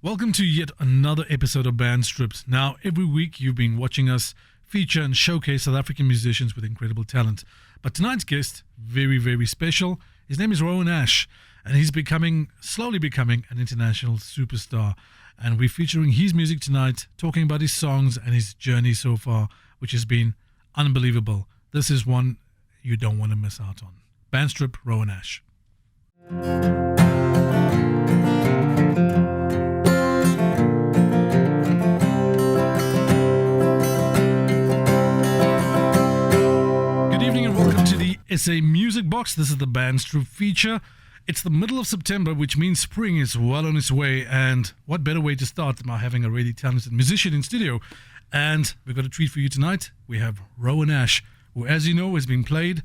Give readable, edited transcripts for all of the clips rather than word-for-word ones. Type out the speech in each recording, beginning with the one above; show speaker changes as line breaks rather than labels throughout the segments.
Welcome to yet another episode of Band Stripped. Now, every week you've been watching us feature and showcase South African musicians with incredible talent. But tonight's guest, very, very special. His name is Roan Ash, and he's slowly becoming an international superstar. And we're featuring his music tonight, talking about his songs and his journey so far, which has been unbelievable. This is one you don't want to miss out on. Band Strip, Roan Ash. SA Music Box. This is the Band Strip feature. It's the middle of September, which means spring is well on its way. And what better way to start than by having a really talented musician in studio? And we've got a treat for you tonight. We have Roan Ash, who, as you know, has been played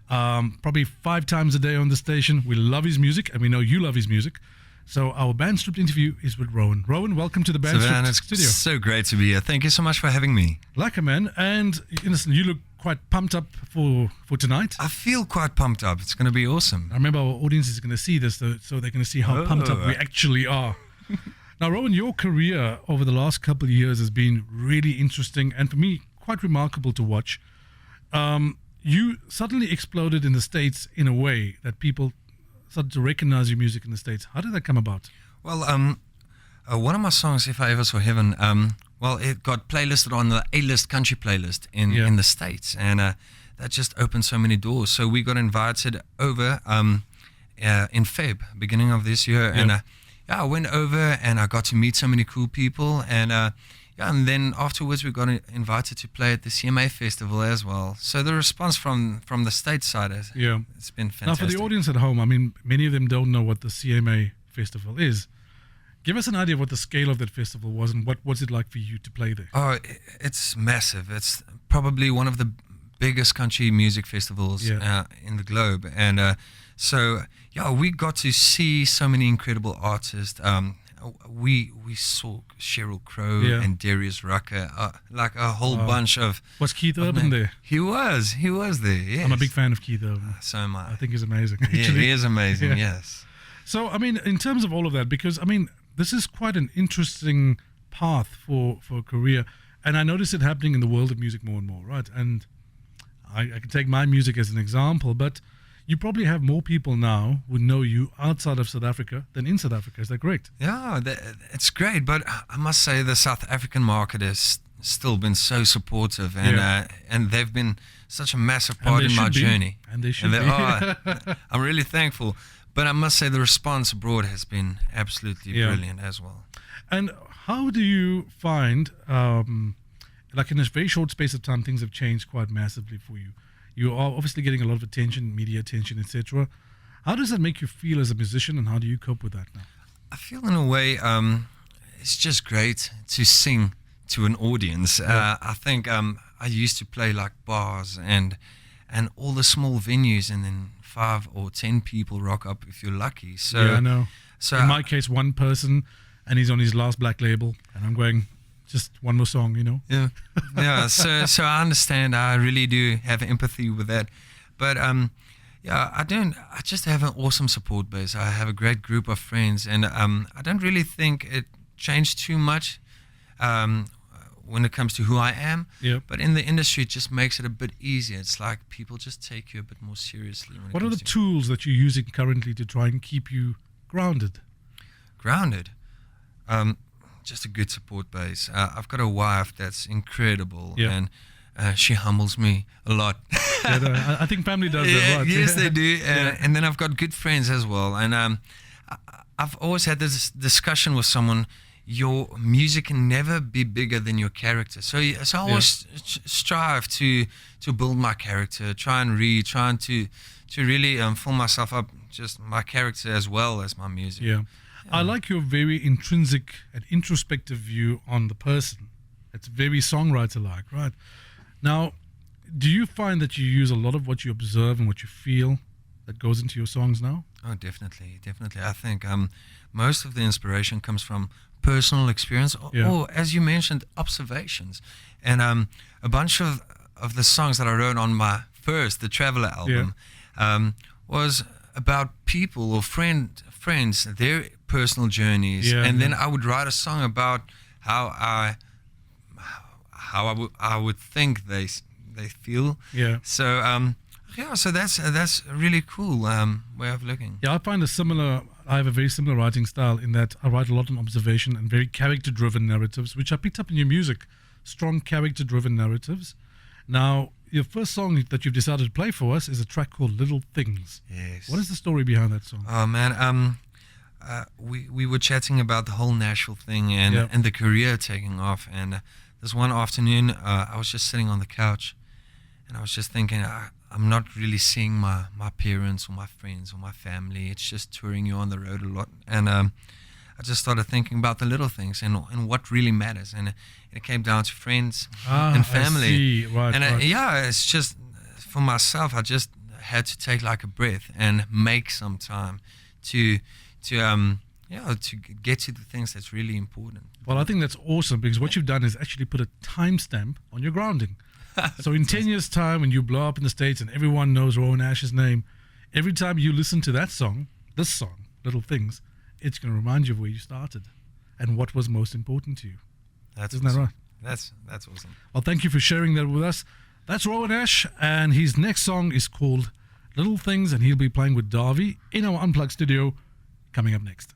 probably 5 times a day on the station. We love his music, and we know you love his music. So our Band Stripped interview is with Roan. Roan, welcome to the Band Stripped studio.
It's so great to be here. Thank you so much for having me.
Like a man. And listen, you look quite pumped up for tonight.
I feel quite pumped up. It's going to be awesome.
I remember our audience is going to see this, so they're going to see how pumped up we actually are. Now, Roan, your career over the last couple of years has been really interesting and for me quite remarkable to watch. You suddenly exploded in the States in a way that people started to recognize your music in the States. How did that come about?
Well, one of my songs, If I Ever Saw Heaven, it got playlisted on the A-list country playlist in the States, and that just opened so many doors. So we got invited over in Feb, beginning of this year, and I went over and I got to meet so many cool people, and and then afterwards we got invited to play at the CMA Festival as well. So the response from the States side it's been fantastic.
Now for the audience at home, I mean, many of them don't know what the CMA Festival is. Give us an idea of what the scale of that festival was and what was it like for you to play there?
Oh, it's massive. It's probably one of the biggest country music festivals in the globe. And we got to see so many incredible artists. We saw Sheryl Crow and Darius Rucker, like a whole bunch of...
Was Keith Urban there?
He was there, yes.
I'm a big fan of Keith Urban.
So am I.
I think he's amazing.
Yeah, he is amazing, yes.
So, I mean, in terms of all of that, because, I mean, this is quite an interesting path for a career, and I notice it happening in the world of music more and more, right? And I can take my music as an example, but you probably have more people now who know you outside of South Africa than in South Africa. Is that correct?
Yeah, it's great, but I must say the South African market has still been so supportive, and they've been such a massive part in my journey.
And they should be.
I'm really thankful. But I must say the response abroad has been absolutely brilliant as well.
And how do you find, like in a very short space of time, things have changed quite massively for you? You are obviously getting a lot of attention, media attention, etc. How does that make you feel as a musician, and how do you cope with that now?
I feel in a way it's just great to sing to an audience. I think I used to play like bars and all the small venues, and then 5 or 10 people rock up if you're lucky. So
I know. So in my case, one person, and he's on his last black label, and I'm going, just one more song, you know.
Yeah. So I understand. I really do have empathy with that, but I just have an awesome support base. I have a great group of friends, and I don't really think it changed too much when it comes to who I am. But in the industry, it just makes it a bit easier. It's like people just take you a bit more seriously.
What are the tools that you're using currently to try and keep you grounded?
Just a good support base. I've got a wife that's incredible, and she humbles me a lot.
I think family does that, right?
Yes, they do. And then I've got good friends as well. And I've always had this discussion with someone. Your music can never be bigger than your character. So I always strive to build my character, trying to really fill myself up, just my character as well as my music.
I like your very intrinsic and introspective view on the person. It's very songwriter-like, right? Now, do you find that you use a lot of what you observe and what you feel that goes into your songs now?
Oh, definitely. I think most of the inspiration comes from personal experience or, as you mentioned, observations. And a bunch of the songs that I wrote on the Traveler album was about people or friends friends, their personal journeys,
Yeah,
and then
yeah.
I would write a song about how I would think they feel.
Yeah.
So so that's a really cool way of looking.
Yeah, I have a very similar writing style in that I write a lot on observation and very character-driven narratives, which I picked up in your music. Strong character-driven narratives. Now, your first song that you've decided to play for us is a track called Little Things.
Yes.
What is the story behind that song?
Oh man, we were chatting about the whole Nashville thing and
Yeah.
and the career taking off. And this one afternoon, I was just sitting on the couch, and I was just thinking, I'm not really seeing my parents or my friends or my family. It's just touring you on the road a lot. And I just started thinking about the little things and what really matters. And it came down to friends and family.
I see. Right,
And
right.
it's just for myself. I just had to take like a breath and make some time to get to the things that's really important.
Well, I think that's awesome because what you've done is actually put a timestamp on your grounding. So in 10 years' time, when you blow up in the States and everyone knows Roan Ash's name, every time you listen to that song, this song, Little Things, it's going to remind you of where you started and what was most important to you. Isn't that right?
That's awesome.
Well, thank you for sharing that with us. That's Roan Ash, and his next song is called Little Things, and he'll be playing with Darby in our Unplugged studio coming up next.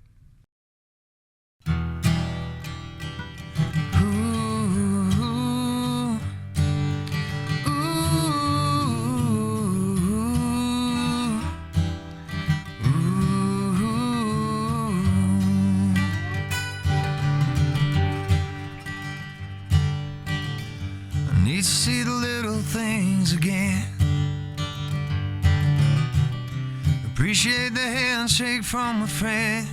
Need to see the little things again. Appreciate the handshake from a friend.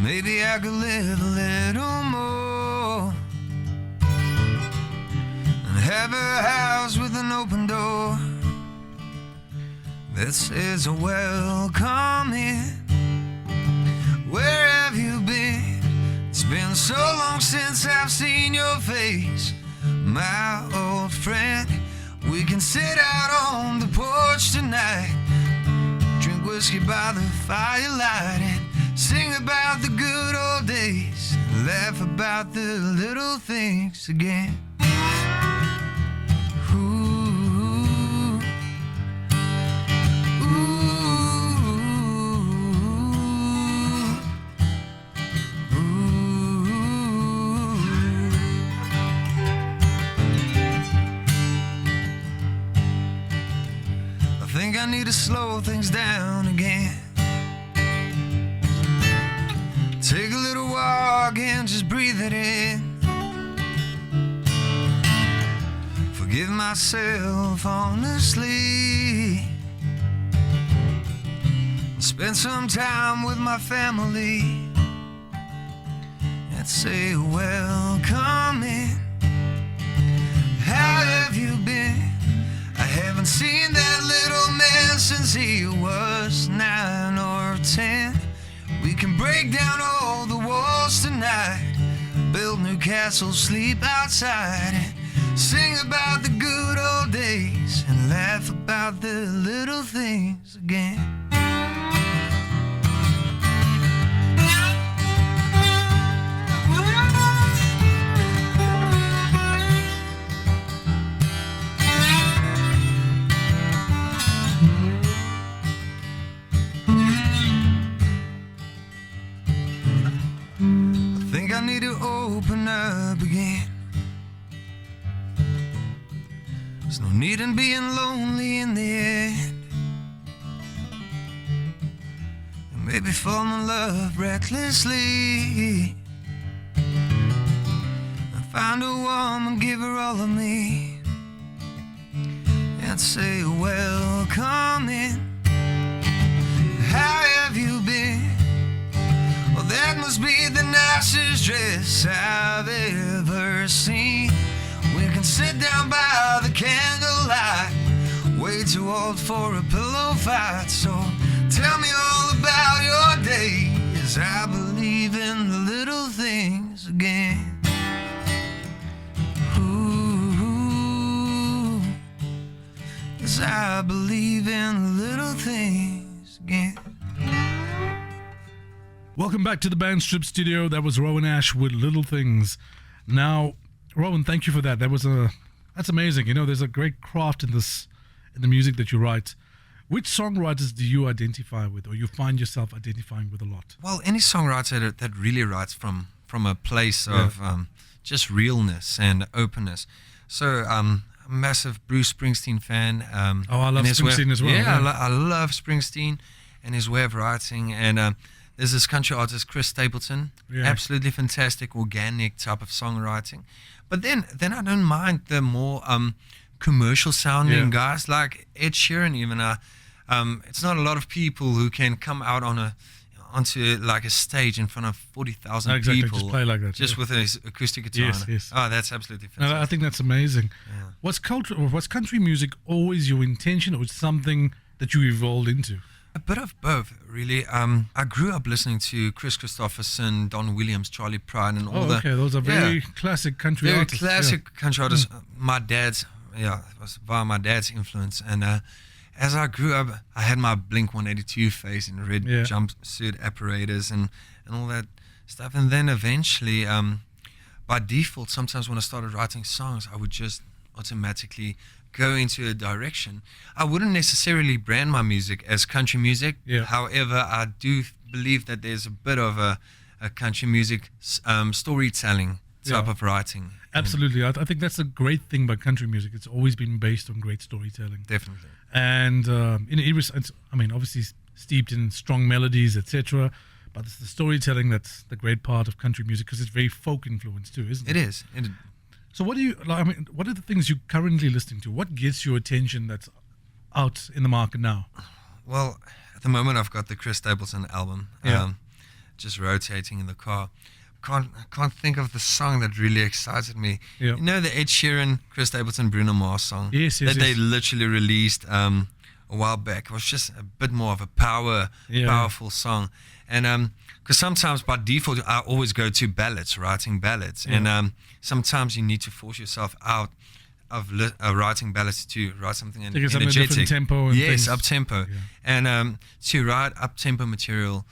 Maybe I could live a little more and have a house with an open door that says welcome in. Where have you been? It's been so long since I've seen your face, my old friend. We can sit out on the porch tonight, drink whiskey by the firelight, and sing about the good old days, laugh about the little things again. I think I need to slow things down again. Take a little walk and just breathe it in. Forgive myself honestly. Spend some time with my family and say welcome in. How have you been? I haven't seen that little man since he was 9 or 10. We can break down all the walls tonight, build new castles, sleep outside, and sing about the good old days and laugh about the little things again. I need to open up again. There's no need in being lonely in the end. And maybe fall in love recklessly and find a woman, give her all of me, and say welcome in. How have you been? Well, that must be the nicest dress I've ever seen. We can sit down by the candlelight, way too old for a pillow fight. So tell me all about your days. I believe in the little things again. Ooh, yes, I believe in the little things again.
Welcome back to the Bandstrip studio. That was Roan Ash with Little Things. Now, Rowan, thank you for that. That's amazing. You know, there's a great craft in the music that you write. Which songwriters do you identify with, or you find yourself identifying with a lot?
Well, any songwriter that really writes from a place of just realness and openness. So, I'm a massive Bruce Springsteen fan.
I love Springsteen as well.
Yeah, I love Springsteen and his way of writing. And there's this country artist, Chris Stapleton.
Yeah.
Absolutely fantastic, organic type of songwriting. But then I don't mind the more commercial sounding guys like Ed Sheeran. Even it's not a lot of people who can come out onto like a stage in front of 40,000 people.
Just play like that.
Just with an acoustic guitar.
Yes.
Oh, that's absolutely fantastic.
No, I think that's amazing.
Yeah.
Was country music always your intention, or something that you evolved into?
A bit of both, really. I grew up listening to Chris Christopherson, Don Williams, Charlie Pride, and all that.
Okay, those are very classic country
very
artists.
classic country artists. My dad's, it was via my dad's influence. And as I grew up, I had my Blink 182 phase in red jumpsuit apparatus and all that stuff. And then eventually, by default, sometimes when I started writing songs, I would just automatically go into a direction. I wouldn't necessarily brand my music as country music.
Yeah.
However, I do believe that there's a bit of a country music storytelling type of writing.
Absolutely. I think that's a great thing about country music. It's always been based on great storytelling.
Definitely.
And obviously steeped in strong melodies, etc. But it's the storytelling that's the great part of country music, because it's very folk influenced too, isn't it?
It is.
So what are the things you're currently listening to? What gets your attention that's out in the market now?
Well, at the moment I've got the Chris Stapleton album just rotating in the car. Can't think of the song that really excited me.
Yeah.
You know the Ed Sheeran, Chris Stapleton, Bruno Mars song?
Yes.
They literally released a while back. It was just a bit more of a powerful song. And because sometimes by default I always go to ballads, writing ballads.
Yeah.
And sometimes you need to force yourself out of writing ballads to write something energetic.
Something different tempo and things.
Up tempo.
Yeah.
And to write up tempo material,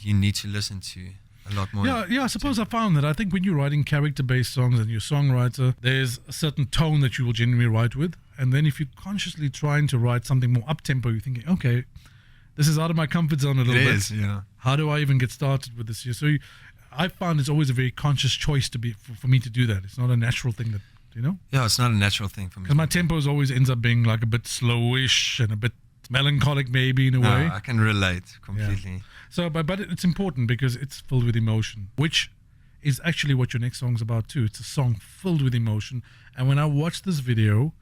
you need to listen to a lot more.
Yeah, I suppose I found that. I think when you're writing character-based songs and you're a songwriter, there's a certain tone that you will genuinely write with. And then if you're consciously trying to write something more up-tempo, you're thinking, okay, this is out of my comfort zone a little bit.
It is, yeah.
How do I even get started with this here? So I found it's always a very conscious choice for me to do that. It's not a natural thing that, you know?
Yeah, it's not a natural thing for me.
Because my tempos always ends up being like a bit slowish and a bit melancholic maybe in a way.
I can relate completely.
Yeah. So, but it's important because it's filled with emotion, which is actually what your next song's about too. It's a song filled with emotion. And when I watched this video,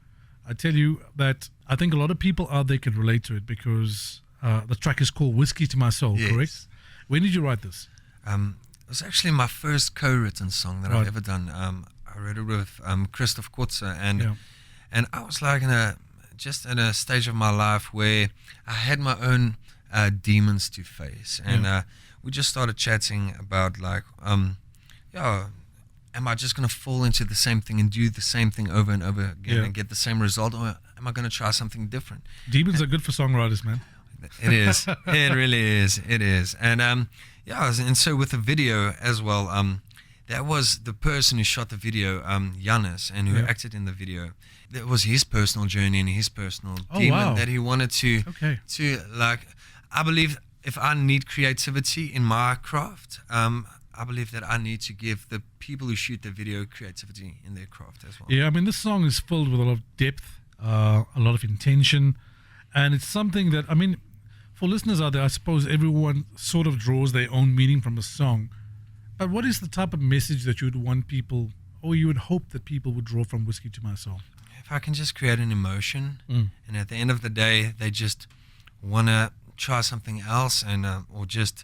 I tell you that I think a lot of people out there can relate to it, because the track is called Whiskey to My Soul, correct? When did you write this?
It was actually my first co-written song that I've ever done. I wrote it with Christoph Kotze, and I was like in a stage of my life where I had my own demons to face, and we just started chatting about like, am I just going to fall into the same thing and do the same thing over and over again and get the same result, or am I going to try something different?
Demons are good for songwriters, man.
It is. It really is. It is. And and so with the video as well, that was the person who shot the video, Jannis, and who acted in the video. That was his personal journey and his personal demon that he wanted to like. I believe if I need creativity in my craft, I believe that I need to give the people who shoot the video creativity in their craft as well.
Yeah, I mean, this song is filled with a lot of depth, a lot of intention, and it's something that, I mean, for listeners out there, I suppose everyone sort of draws their own meaning from a song. But what is the type of message that you would want people, or you would hope that people would draw from Whiskey to My Soul?
If I can just create an emotion, and at the end of the day, they just want to try something else, and or just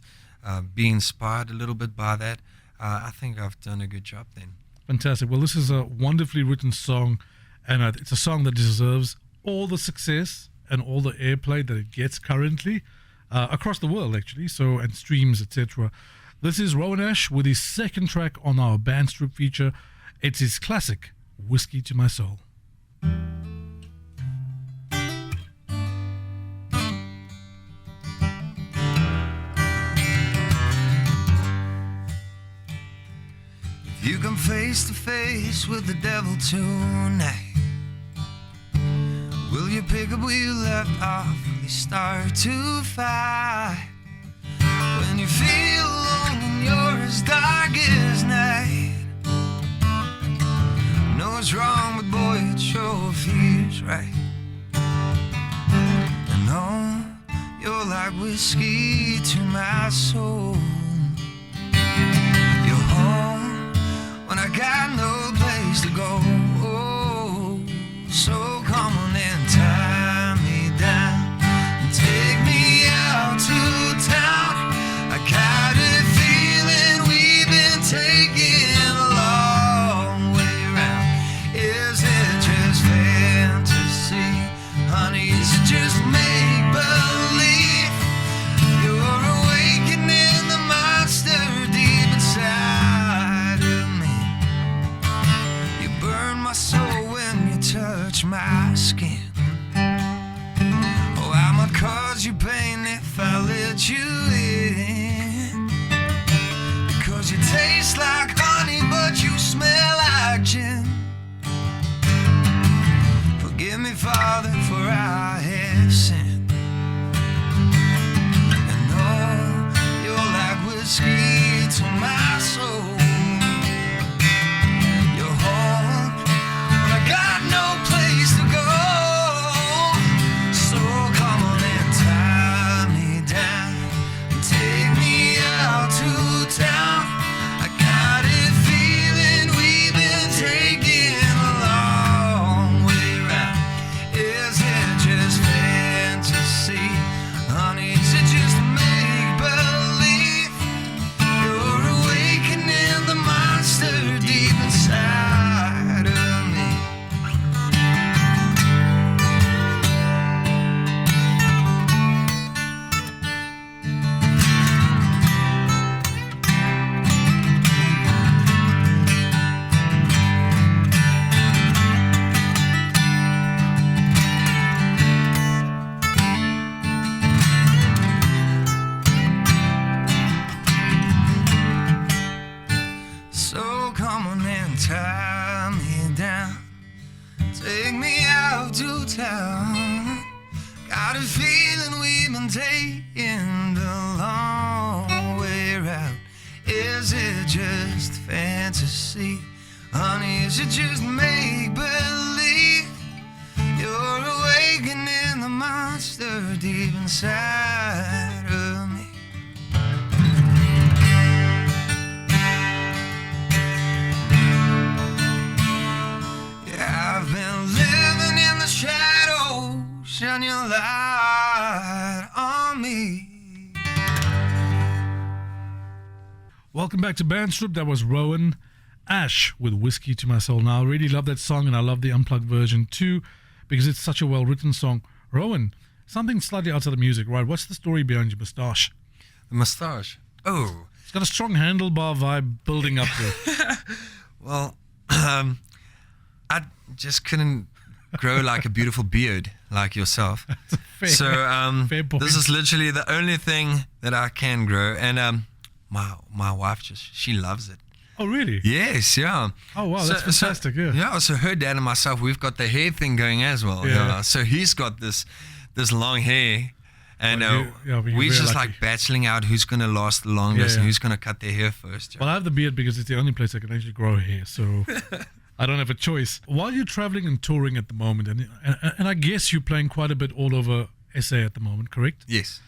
be inspired a little bit by that, I think I've done a good job then.
Fantastic. Well, this is a wonderfully written song, and it's a song that deserves all the success and all the airplay that it gets currently across the world, actually, and streams, etc. This is Roan Ash with his second track on our Bandstrip feature. It's his classic, Whiskey to My Soul.
You come face to face with the devil tonight. Will you pick up where you left off? Will you start to fight? When you feel alone and you're as dark as night. I know it's wrong, but boy, it sure feels right. And oh, you're like whiskey to my soul. You're home when I got no place to go. Oh, so come on and tie me down and take me out to town. I got a feeling we've been taking a long way round. Is it just fantasy? Honey, is it just make-believe? You're awakening the monster deep inside of me. You burn my soul when you touch my skin. Oh, I might cause you pain if I let you in. Because you taste like honey, but you smell like gin. Forgive me, Father, for I have sinned. And oh, you're like whiskey to my soul. You're home, but I got no place to go. So come on and tie me down and take me out to town. I got a feeling we've been taking a long way round. Is it just fantasy? Honey, is it just make-believe? You're awakening the monster deep inside of me. So come on and tie me down, take me out to town. Got a feeling we've been taking the long way round. Is it just fantasy? Honey, is it just make-believe? You're awakening the monster deep inside of me. Yeah, I've been living in the shadows, shine your light on me.
Welcome back to Bandstrip. That was Roan Ash with Whiskey to My Soul. Now, I really love that song, and I love the unplugged version too, because it's such a well-written song. Rowan, something slightly outside of music, right? What's the story behind your moustache?
The moustache. Oh,
It's got a strong handlebar vibe building up there.
well, I just couldn't grow like a beautiful beard like yourself.
Fair,
So
fair point.
this is literally the only thing that I can grow, and my wife she loves it.
Oh, really?
Yes, yeah.
Oh, wow, that's fantastic, yeah.
Yeah, so her dad and myself, we've got the hair thing going as well.
Yeah.
Yeah. So he's got this long hair, and
Well, you're
we're just
very
like battling out who's going to last the longest
Yeah,
and
yeah.
who's going to cut their hair first. Yeah.
Well, I have the beard because it's the only place I can actually grow hair, so I don't have a choice. While you're traveling and touring at the moment, and I guess you're playing quite a bit all over SA at the moment, correct?
Yes.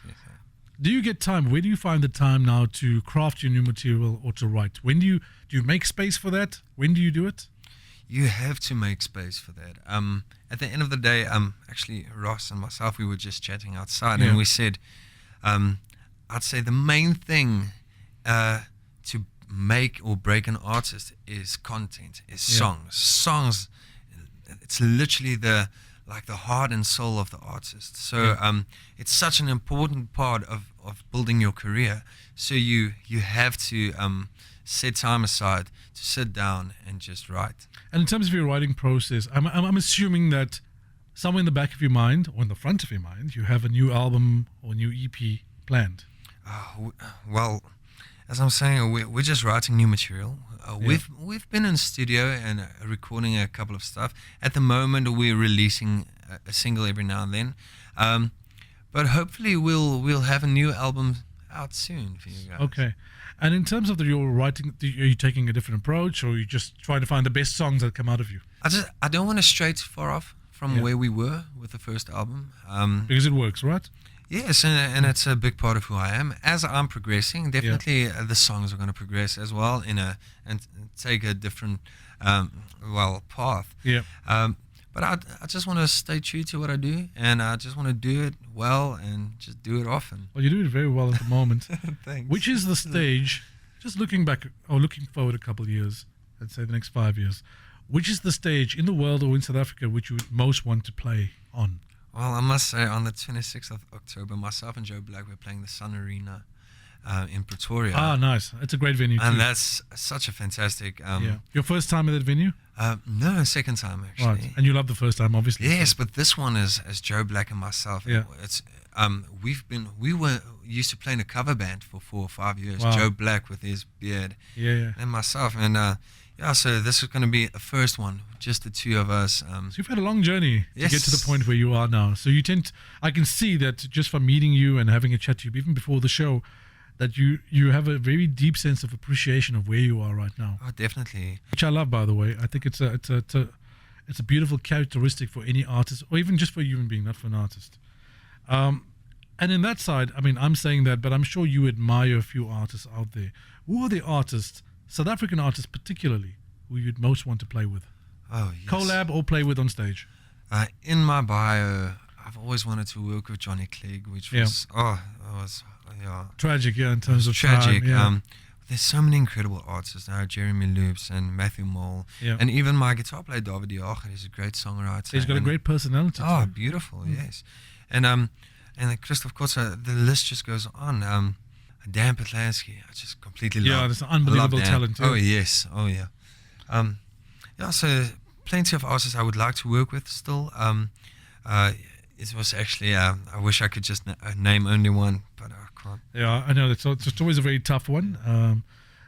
Do you get time? Where do you find the time now to craft your new material or to write? When do you make space for that? When do you do it?
You have to make space for that. At the end of the day, actually Ross and myself, we were just chatting outside,
Yeah.
and we said, I'd say the main thing to make or break an artist is content, is songs. Songs, it's literally the heart and soul of the artist. So it's such an important part of building your career. So you have to set time aside to sit down and just write.
And in terms of your writing process, I'm assuming that somewhere in the back of your mind or in the front of your mind, you have a new album or new EP planned.
Well, as I'm saying, we're just writing new material. We've been in studio and recording a couple of stuff. At the moment, we're releasing a single every now and then, but hopefully we'll have a new album out soon for you guys.
Okay. And in terms of your writing, are you taking a different approach, or are you just trying to find the best songs that come out of you?
I don't want to stray too far off from where we were with the first album.
Because it works, right?
Yes, and it's a big part of who I am. As I'm progressing, definitely the songs are going to progress as well and take a different path.
Yeah.
But I just want to stay true to what I do, and I just want to do it well and just do it often.
Well, you do it very well at the moment.
Thanks.
Which is the stage, just looking back or looking forward a couple of years, let's say the next 5 years, which is the stage in the world or in South Africa which you would most want to play on?
Well, I must say, on the 26th of October, myself and Joe Black, we're playing the Sun Arena in Pretoria.
Ah, nice. It's a great venue,
and
too.
that's such a fantastic...
Your first time at that venue?
No, second time, actually.
Right. And you love the first time, obviously.
Yes, but this one is as Joe Black and myself.
Yeah.
It's we were used to play in a cover band for 4 or 5 years.
Wow.
Joe Black with his beard.
Yeah.
And myself. And so this is going to be a first one, just the two of us.
So you've had a long journey
Yes.
to get to the point where you are now. So I can see that just from meeting you and having a chat to you, even before the show, that you have a very deep sense of appreciation of where you are right now.
Oh, definitely.
Which I love, by the way. I think it's a beautiful characteristic for any artist, or even just for a human being, not for an artist. And in that side, I mean, I'm saying that, but I'm sure you admire a few artists out there. Who are the artists, South African artists particularly, who you'd most want to play with?
Oh, yes.
Collab or play with on stage?
In my bio, I've always wanted to work with Johnny Clegg, which was
tragic, in terms of
tragic.
time, yeah.
There's so many incredible artists now, Jeremy Loops and Matthew Mole, and even my guitar player David Jager is a great songwriter.
He's got a great personality.
Oh, beautiful, yes. And Christoph Kotzer, the list just goes on. Dan Petlansky, I just completely love.
Yeah, there's an unbelievable talent.
Oh yes, oh yeah. So plenty of artists I would like to work with still. It was actually, I wish I could just name only one, but I can't.
Yeah, I know. It's always a very tough one.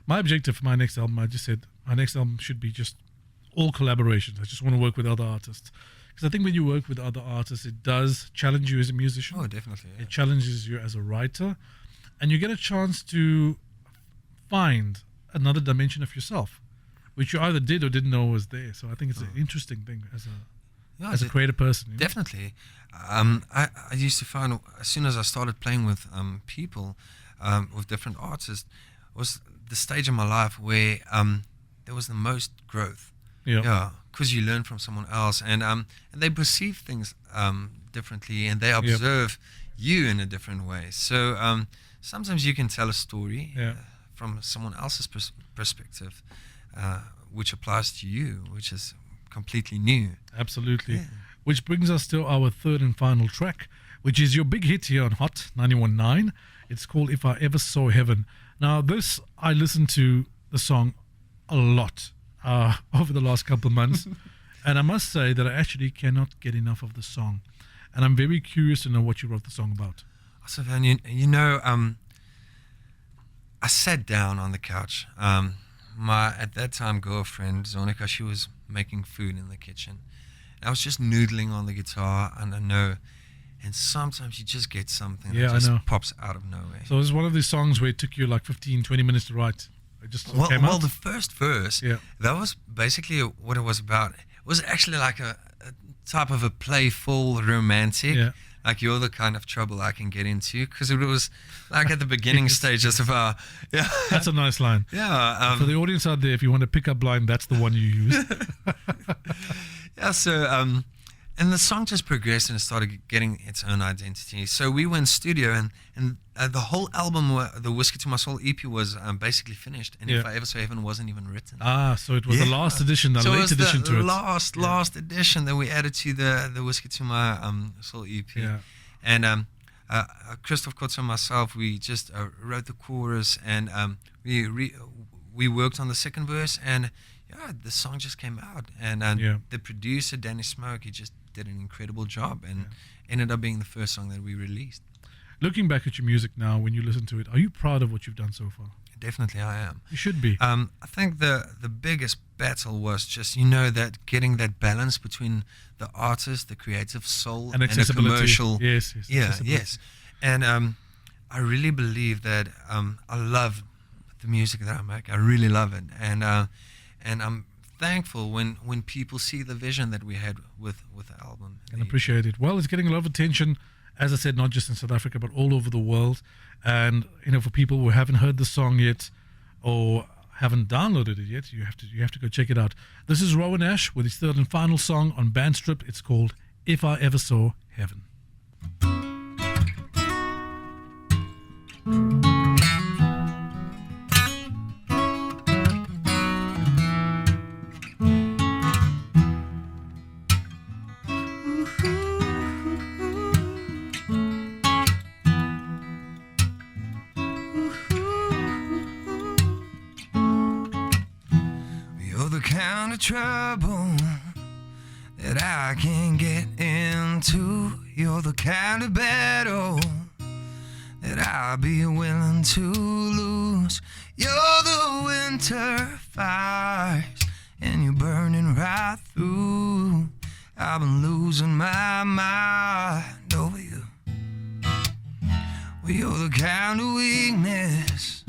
My objective for my next album, I just said, my next album should be just all collaborations. I just want to work with other artists. Because I think when you work with other artists, it does challenge you as a musician.
Oh, definitely. Yeah.
It challenges you as a writer. And you get a chance to find another dimension of yourself, which you either did or didn't know was there. So I think it's an interesting thing as a creative person.
Definitely. I used to find, as soon as I started playing with people, with different artists, was the stage in my life where there was the most growth. Yeah, because you learn from someone else, and they perceive things differently, and they observe you in a different way. So sometimes you can tell a story from someone else's perspective, which applies to you, which is completely new.
Absolutely. Yeah. Which brings us to our third and final track, which is your big hit here on Hot 91.9. It's called If I Ever Saw Heaven. Now, this, I listened to the song a lot over the last couple of months, and I must say that I actually cannot get enough of the song. And I'm very curious to know what you wrote the song about.
So, Van, I sat down on the couch. My, at that time, girlfriend, Zonica, she was making food in the kitchen. I was just noodling on the guitar, and I know, and sometimes you just get something that just pops out of nowhere.
So it's one of these songs where it took you like 15, 20 minutes to write. It just came out?
Well, the first verse, that was basically what it was about. It was actually like a type of a playful romantic. Like, you're the kind of trouble I can get into, because it was like at the beginning stages of our... Yeah.
That's a nice line.
Yeah.
For the audience out there, if you want a pickup line, that's the one you use.
Yeah, so... and the song just progressed and it started getting its own identity. So we went studio, and the whole album, the Whiskey to My Soul EP, was basically finished. And If I Ever Saw Heaven wasn't even written.
So it was the last edition, the late edition to it.
Last edition that we added to the Whiskey to My Soul EP.
Yeah.
And Christoph Kotzer and myself, we just wrote the chorus, and we worked on the second verse, and the song just came out. And the producer, Danny Smoke, he just did an incredible job, and ended up being the first song that we released.
Looking back at your music now, when you listen to it, are you proud of what you've done so far?
definitely I am.
You should be.
I think the biggest battle was just, that getting that balance between the artist, the creative soul,
and
the commercial.
Yes.
Yes. And I really believe that I love the music that I make. I really love it. And I'm thankful when people see the vision that we had with the album.
And appreciate it. Well, it's getting a lot of attention, as I said, not just in South Africa, but all over the world. And, for people who haven't heard the song yet or haven't downloaded it yet, you have to go check it out. This is Roan Ash with his third and final song on Bandstrip. It's called If I Ever Saw Heaven.
Kind of trouble that I can get into. You're the kind of battle that I'll be willing to lose. You're the winter fires and you're burning right through. I've been losing my mind over you. Well, you're the kind of weakness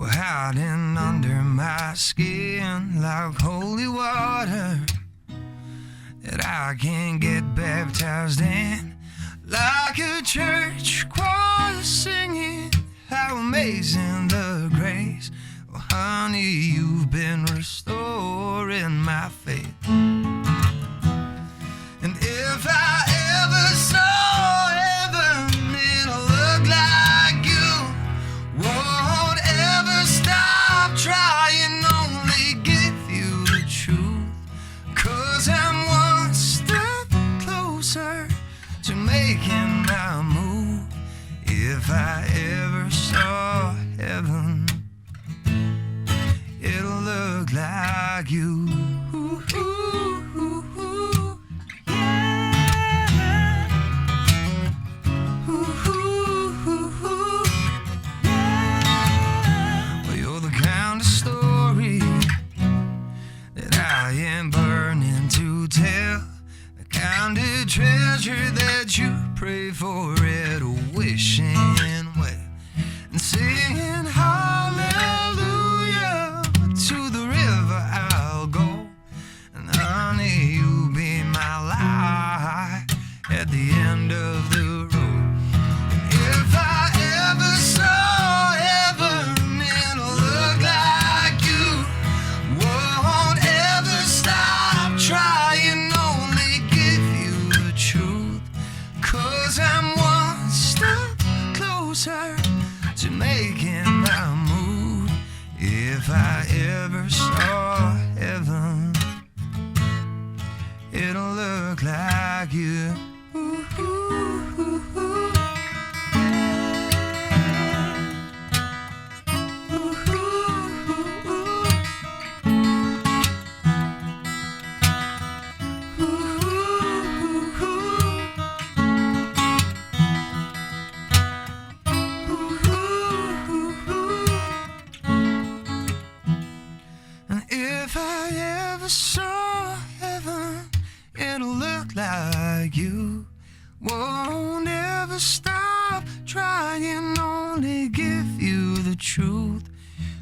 hiding under my skin like holy water that I can get baptized in, like a church choir singing how amazing the grace. Oh, honey, you've been restoring my faith. And if I ever saw heaven, it'll look like you. Won't ever stop trying, only give you the truth. 'Cause I'm one step closer to making my move. If I ever saw heaven, it'll look like you. Well, you're the kind of story that I am burning to tell, the kind of treasure that you pray for it, wishing well and singing hallelujah. To the river I'll go, and honey, you be my light at the end of the road. If I ever saw heaven, it'll look like you. Won't ever stop trying, only give you the truth. 'Cause I'm one step closer to making my move. If I ever saw heaven, it'll look like you. And if I ever saw heaven, it'll look like you. Won't ever stop trying, only give you the truth.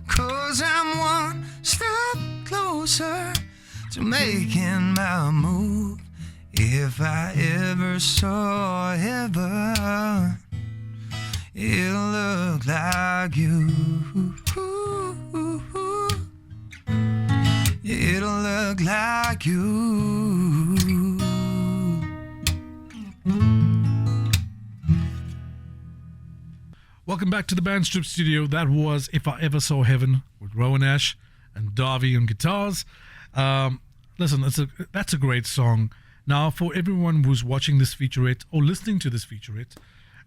'Cause I'm one step closer to making my move. If I ever saw heaven, it'll look like you. It'll look like you.
Welcome back to the Bandstrip Studio. That was If I Ever Saw Heaven with Roan Ash and Darby on guitars. Listen, that's a great song. Now, for everyone who's watching this featurette or listening to this featurette,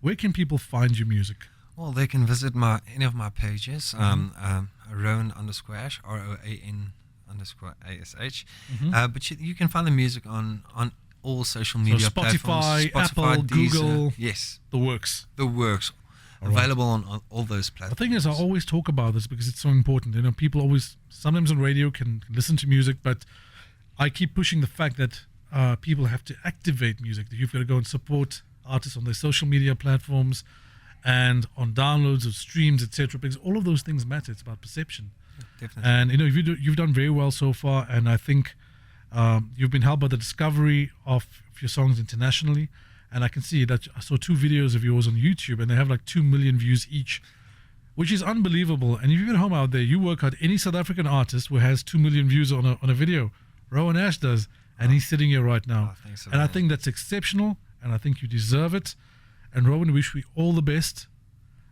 where can people find your music?
Well, they can visit any of my pages, Roan_Ash, ROAN_ASH. But you can find the music on all social media
Spotify,
platforms.
Apple,
Deezer,
Google.
yes,
The works.
the works. available on all those
The
platforms.
thing is, I always talk about this because it's so important. You know, people always, sometimes on radio can listen to music, but I keep pushing the fact that people have to activate music. That you've got to go and support artists on their social media platforms and on downloads of streams, etc. Because all of those things matter. It's about perception.
Definitely.
And you know, you've done very well so far, and I think you've been helped by the discovery of your songs internationally. And I can see that I saw 2 videos of yours on YouTube, and they have like 2 million views each, which is unbelievable. And if you're at home out there, you work out any South African artist who has 2 million views on a video. Roan Ash does, and he's sitting here right now.
Thanks so
And I
much.
think that's exceptional, and I think you deserve it. And Rowan, wish we all the best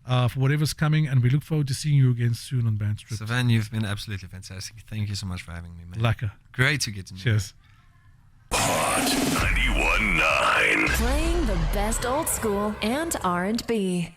for whatever's coming, and we look forward to seeing you again soon on Bandstrip.
Savan, you've been absolutely fantastic. Thank you so much for having me, man.
Lekker.
Great to get to know you.
Cheers.
Hot 91.9.
Playing the best old school and R&B.